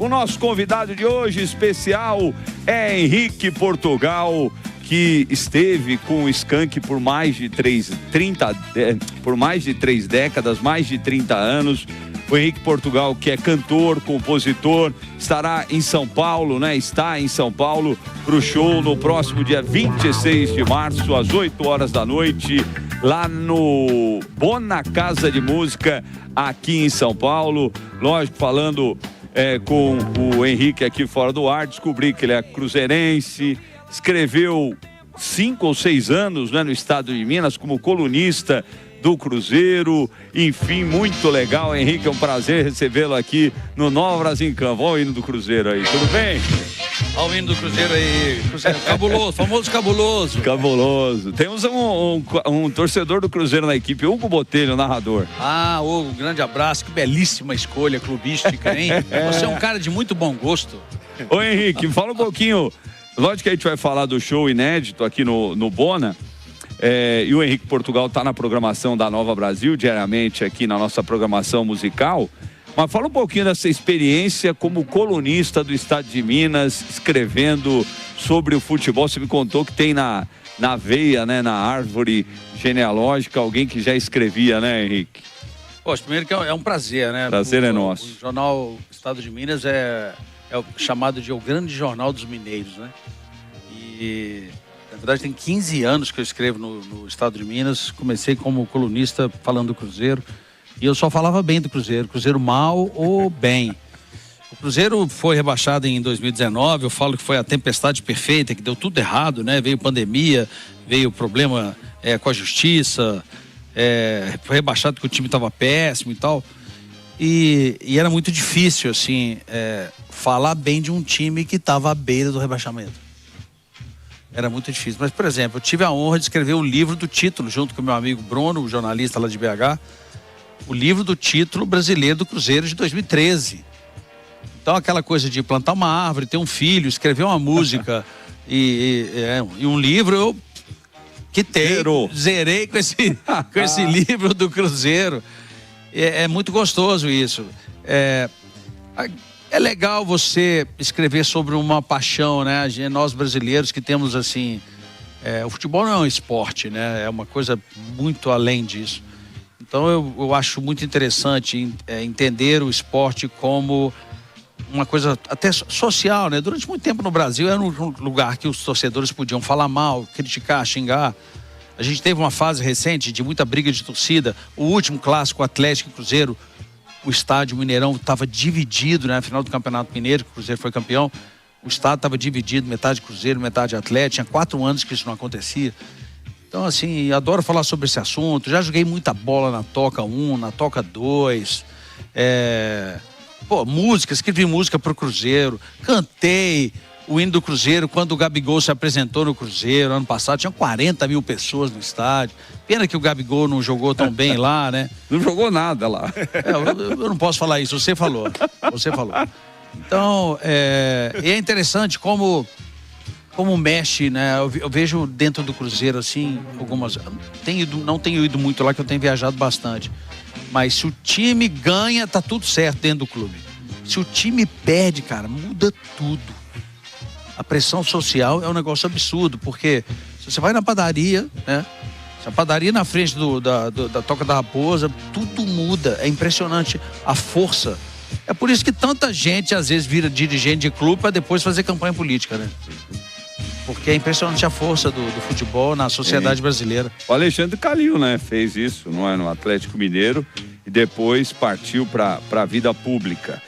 O nosso convidado de hoje especial é Henrique Portugal, que esteve com o Skank por mais de 3 décadas, mais de 30 anos. O Henrique Portugal, que é cantor, compositor, estará em São Paulo, né? Está em São Paulo para o show no próximo dia 26 de março, às 8 horas da noite, lá no Bona Casa de Música, aqui em São Paulo. Lógico, falando com o Henrique aqui fora do ar, descobri que ele é cruzeirense, escreveu 5 ou 6 anos, né, no estado de Minas como colunista do Cruzeiro, enfim, muito legal. Henrique, é um prazer recebê-lo aqui no Nova Brasil em Campo. Olha o hino do Cruzeiro aí, tudo bem? Olha o hino do Cruzeiro aí, Cruzeiro cabuloso, famoso cabuloso. Cabuloso. Temos um torcedor do Cruzeiro na equipe, Hugo Botelho, narrador. Ah, Hugo, grande abraço, que belíssima escolha clubística, hein? Você é um cara de muito bom gosto. Ô Henrique, fala um pouquinho, lógico que a gente vai falar do show inédito aqui no Bona. E o Henrique Portugal está na programação da Nova Brasil, diariamente aqui na nossa programação musical. Mas fala um pouquinho dessa experiência como colunista do estado de Minas, escrevendo sobre o futebol. Você me contou que tem na veia, né, na árvore genealógica, alguém que já escrevia, né, Henrique? Poxa, primeiro que é um prazer, né? Prazer é nosso. O jornal Estado de Minas é chamado de o grande jornal dos mineiros, né? E... na verdade, tem 15 anos que eu escrevo no estado de Minas. Comecei como colunista falando do Cruzeiro. E eu só falava bem do Cruzeiro. Cruzeiro mal ou bem. O Cruzeiro foi rebaixado em 2019. Eu falo que foi a tempestade perfeita, que deu tudo errado, né? Veio pandemia, veio problema com a justiça. Foi rebaixado porque o time estava péssimo e tal. E era muito difícil, assim, falar bem de um time que estava à beira do rebaixamento. Era muito difícil. Mas, por exemplo, eu tive a honra de escrever o livro do título, junto com o meu amigo Bruno, o jornalista lá de BH, o livro do título brasileiro do Cruzeiro de 2013. Então, aquela coisa de plantar uma árvore, ter um filho, escrever uma música e um livro, eu zerei com esse livro do Cruzeiro. É muito gostoso isso. É legal você escrever sobre uma paixão, né? Nós brasileiros que temos, assim... o futebol não é um esporte, né? É uma coisa muito além disso. Então, eu acho muito interessante entender o esporte como uma coisa até social, né? Durante muito tempo no Brasil era um lugar que os torcedores podiam falar mal, criticar, xingar. A gente teve uma fase recente de muita briga de torcida. O último clássico, Atlético e Cruzeiro, o estádio Mineirão estava dividido, né? Na final do Campeonato Mineiro, que o Cruzeiro foi campeão, o estádio estava dividido, metade Cruzeiro, metade Atlético. Tinha 4 anos que isso não acontecia. Então, assim, adoro falar sobre esse assunto. Já joguei muita bola na Toca 1, na Toca 2. Música, escrevi música pro Cruzeiro. Cantei o hino do Cruzeiro quando o Gabigol se apresentou no Cruzeiro ano passado. Tinha 40 mil pessoas no estádio. Pena que o Gabigol não jogou tão bem lá, né? Não jogou nada lá. Eu não posso falar isso, você falou. Então, é interessante como mexe, né? Eu vejo dentro do Cruzeiro, assim, algumas... Não tenho ido muito lá, que eu tenho viajado bastante. Mas se o time ganha, tá tudo certo dentro do clube. Se o time perde, cara, muda tudo. A pressão social é um negócio absurdo, porque se você vai na padaria, né? Se a padaria na frente da Toca da Raposa, tudo muda. É impressionante a força. É por isso que tanta gente, às vezes, vira dirigente de clube para depois fazer campanha política, né? Porque é impressionante a força do futebol na sociedade brasileira. O Alexandre Calil, né? Fez isso, não é? No Atlético Mineiro e depois partiu para a vida pública.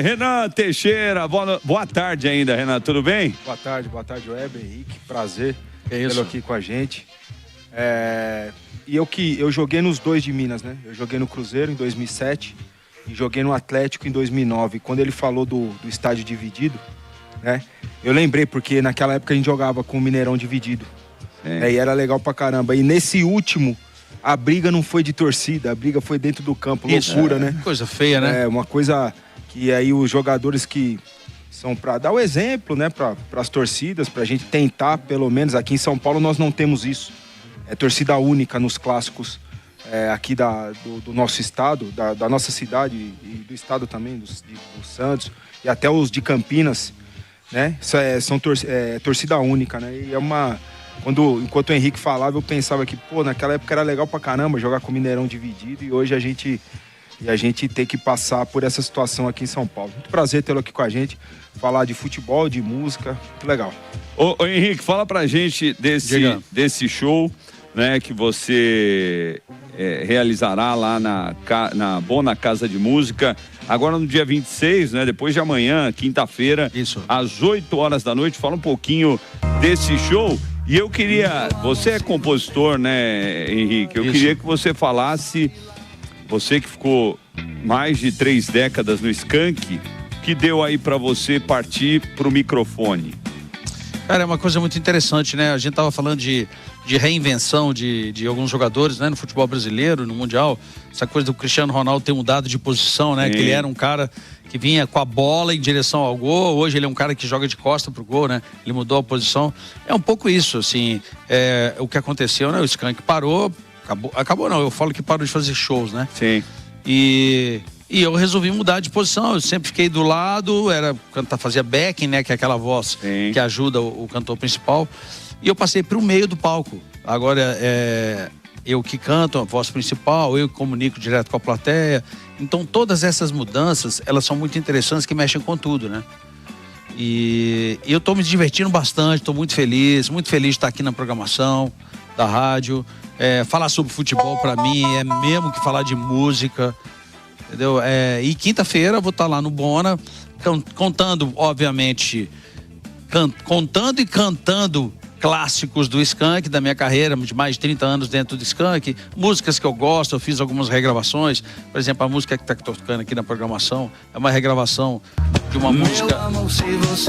Renan Teixeira, boa tarde ainda, Renan, tudo bem? Boa tarde, Web, Henrique, prazer tê-lo aqui com a gente. E eu joguei nos dois de Minas, né? Eu joguei no Cruzeiro em 2007 e joguei no Atlético em 2009. Quando ele falou do estádio dividido, né? Eu lembrei, porque naquela época a gente jogava com o Mineirão dividido. E era legal pra caramba. E nesse último, a briga não foi de torcida, a briga foi dentro do campo. Loucura, né? Coisa feia, né? Uma coisa que aí os jogadores que são pra dar o exemplo, né? Pras torcidas, pra gente tentar, pelo menos. Aqui em São Paulo nós não temos isso. É torcida única nos clássicos aqui do nosso estado, da nossa cidade e do estado também, do Santos, e até os de Campinas, né? São torcida única, né? E enquanto o Henrique falava, eu pensava que, naquela época era legal pra caramba jogar com o Mineirão dividido, e hoje a gente tem que passar por essa situação aqui em São Paulo. Muito prazer tê-lo aqui com a gente, falar de futebol, de música, muito legal. Ô Henrique, fala pra gente desse show, né, que você realizará lá na Bona Casa de Música, agora no dia 26, né, depois de amanhã, quinta-feira, às 8 horas da noite. Fala um pouquinho desse show. E eu queria, você é compositor, né, Henrique? Eu queria que você falasse, você que ficou mais de 3 décadas no Skank, que deu aí pra você partir pro microfone? Cara, é uma coisa muito interessante, né? A gente tava falando de reinvenção de alguns jogadores, né? No futebol brasileiro, no Mundial. Essa coisa do Cristiano Ronaldo ter mudado de posição, né? Sim. Que ele era um cara que vinha com a bola em direção ao gol. Hoje ele é um cara que joga de costa pro gol, né? Ele mudou a posição. É um pouco isso, assim. O que aconteceu, né? O Skank parou. Acabou não, eu falo que parou de fazer shows, né? Sim. E eu resolvi mudar de posição. Eu sempre fiquei do lado, fazia backing, né? Que é aquela voz que ajuda o cantor principal. E eu passei para o meio do palco. Agora eu que canto a voz principal, eu que comunico direto com a plateia. Então todas essas mudanças, elas são muito interessantes, que mexem com tudo, né? E eu estou me divertindo bastante, estou muito feliz de estar aqui na programação da rádio. Falar sobre futebol para mim é mesmo que falar de música, entendeu? E quinta-feira eu vou estar lá no Bona, contando, obviamente, contando e cantando clássicos do Skank, da minha carreira, de mais de 30 anos dentro do Skank, músicas que eu gosto. Eu fiz algumas regravações, por exemplo, a música que está tocando aqui na programação é uma regravação de uma música,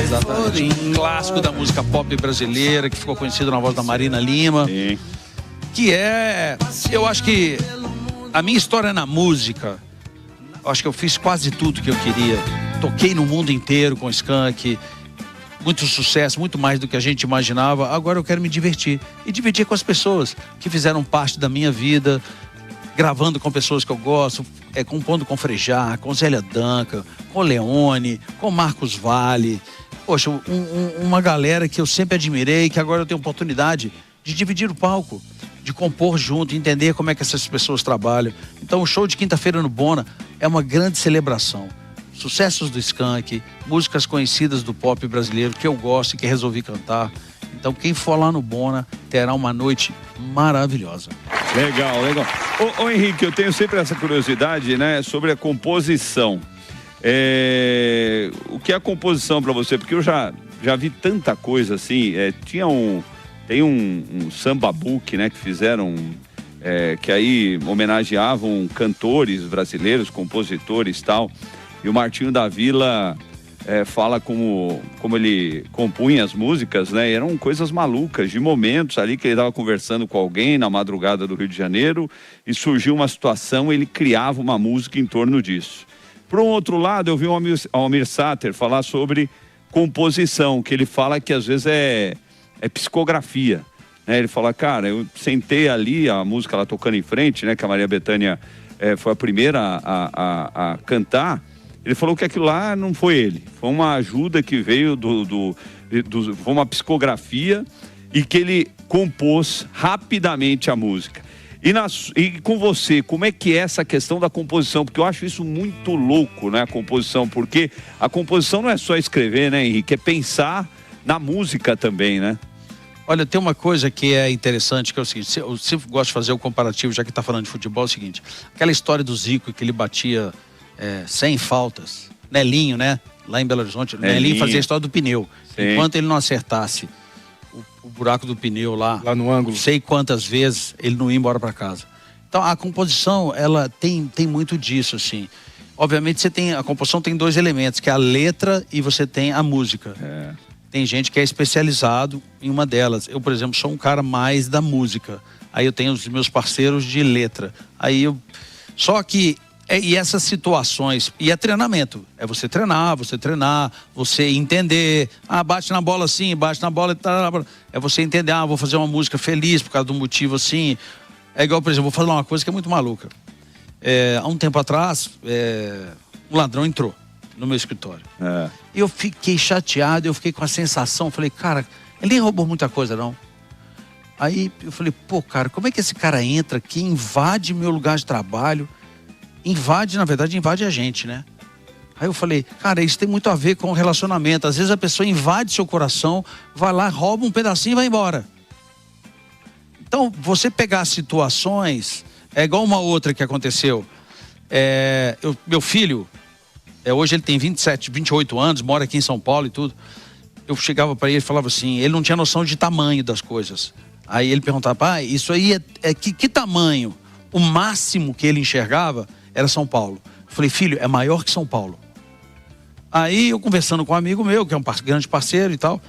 exatamente, um clássico da música pop brasileira, que ficou conhecido na voz da Marina Lima. Sim. Que eu acho que a minha história na música, eu acho que eu fiz quase tudo que eu queria. Toquei no mundo inteiro com o Skank, muito sucesso, muito mais do que a gente imaginava. Agora eu quero me divertir e dividir com as pessoas que fizeram parte da minha vida, gravando com pessoas que eu gosto, compondo com Frejá, com Zélia Duncan, com Leone, com Marcos Valle. Poxa, uma galera que eu sempre admirei, que agora eu tenho oportunidade de dividir o palco, de compor junto, entender como é que essas pessoas trabalham. Então o show de quinta-feira no Bona é uma grande celebração. Sucessos do Skank, músicas conhecidas do pop brasileiro que eu gosto e que resolvi cantar. Então quem for lá no Bona terá uma noite maravilhosa. Legal. Ô Henrique, eu tenho sempre essa curiosidade, né, sobre a composição. O que é a composição para você? Porque eu já vi tanta coisa assim. Tem um samba book, né, que fizeram, que aí homenageavam cantores brasileiros, compositores e tal. E o Martinho da Vila fala como ele compunha as músicas, né? E eram coisas malucas, de momentos ali que ele estava conversando com alguém na madrugada do Rio de Janeiro e surgiu uma situação, ele criava uma música em torno disso. Por um outro lado, eu vi o Almir Sater falar sobre composição, que ele fala que às vezes é psicografia, né? Ele fala, cara, eu sentei ali, a música lá tocando em frente, né? Que a Maria Bethânia foi a primeira a cantar. Ele falou que aquilo lá não foi ele, foi uma ajuda que veio foi uma psicografia e que ele compôs rapidamente a música. E com você, como é que é essa questão da composição? Porque eu acho isso muito louco, né, a composição, porque a composição não é só escrever, né, Henrique? É pensar na música também, né? Olha, tem uma coisa que é interessante, que é o seguinte, eu sempre gosto de fazer o comparativo, já que está falando de futebol, é o seguinte, aquela história do Zico, que ele batia 100 faltas, Nelinho, né, lá em Belo Horizonte, Nelinho fazia a história do pneu. Sim. Enquanto ele não acertasse o buraco do pneu lá no ângulo, não sei quantas vezes, ele não ia embora para casa. Então a composição, ela tem muito disso, assim. Obviamente a composição tem 2 elementos, que é a letra e você tem a música. Tem gente que é especializado em uma delas. Eu, por exemplo, sou um cara mais da música. Aí eu tenho os meus parceiros de letra. Só que e essas situações, e é treinamento, é você treinar, você entender, bate na bola assim, bate na bola e tal, é você entender, vou fazer uma música feliz por causa de um motivo assim, É igual, por exemplo, vou falar uma coisa que é muito maluca. Há um tempo atrás, um ladrão entrou no meu escritório. E eu fiquei chateado, eu fiquei com a sensação, falei, cara, ele nem roubou muita coisa, não. Aí eu falei, pô, cara, como é que esse cara entra aqui, invade meu lugar de trabalho, na verdade, invade a gente, né? Aí eu falei, cara, isso tem muito a ver com o relacionamento. Às vezes a pessoa invade seu coração, vai lá, rouba um pedacinho e vai embora. Então, você pegar situações, é igual uma outra que aconteceu. Meu filho, hoje ele tem 28 anos, mora aqui em São Paulo e tudo. Eu chegava para ele e falava assim, ele não tinha noção de tamanho das coisas. Aí ele perguntava, pai, isso aí que tamanho? O máximo que ele enxergava era São Paulo. Eu falei, filho, é maior que São Paulo. Aí eu conversando com um amigo meu, que é um grande parceiro e tal,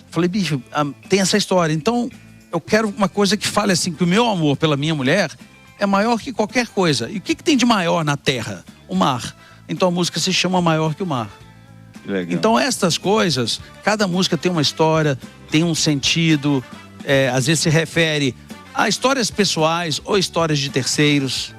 falei, bicho, tem essa história. Então, eu quero uma coisa que fale assim, que o meu amor pela minha mulher é maior que qualquer coisa. E o que tem de maior na terra? O mar. Então a música se chama Maior que o Mar. Legal. Então estas coisas, cada música tem uma história, tem um sentido, às vezes se refere a histórias pessoais ou histórias de terceiros.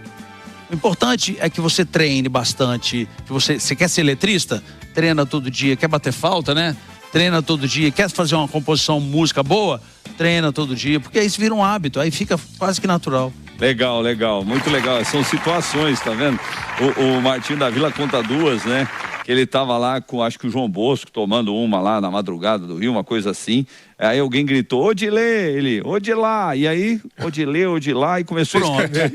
O importante é que você treine bastante. Que você quer ser letrista? Treina todo dia. Quer bater falta, né? Treina todo dia. Quer fazer uma composição, música boa? Treina todo dia. Porque aí isso vira um hábito, aí fica quase que natural. Legal, legal, muito legal. São situações, tá vendo? O Martinho da Vila conta duas, né? Que ele tava lá com, acho que o João Bosco, tomando uma lá na madrugada do Rio, uma coisa assim. Aí alguém gritou, Odilê, ele, Odilá. E aí, Odilá, e começou a escrever.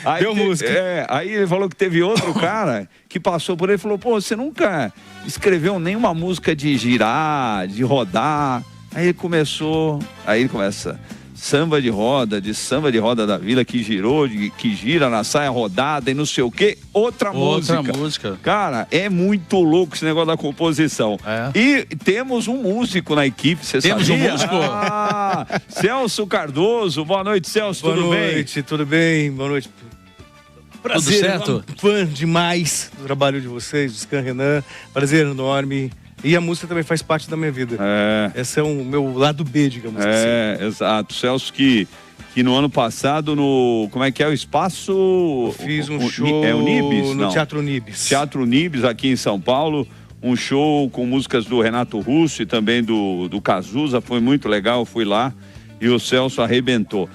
Aí, deu música. Aí ele falou que teve outro cara que passou por ele e falou, pô, você nunca escreveu nenhuma música de girar, de rodar. Aí ele começa... Samba de roda da Vila, que girou, que gira na saia rodada e não sei o quê. Outra música. Cara, é muito louco esse negócio da composição. E temos um músico na equipe, você sabia? Temos um músico? Celso Cardoso. Boa noite, Celso, tudo bem? Boa noite, tudo bem? Boa noite. Prazer, tudo certo? Fã demais do trabalho de vocês, do Scan Renan. Prazer enorme. E a música também faz parte da minha vida. Esse é o meu lado B, digamos assim. Exato. Celso que no ano passado, como é que é o espaço? Eu fiz um show o Nibis? no Teatro Nibis. Teatro Nibis, aqui em São Paulo. Um show com músicas do Renato Russo e também do Cazuza. Foi muito legal, fui lá e o Celso arrebentou.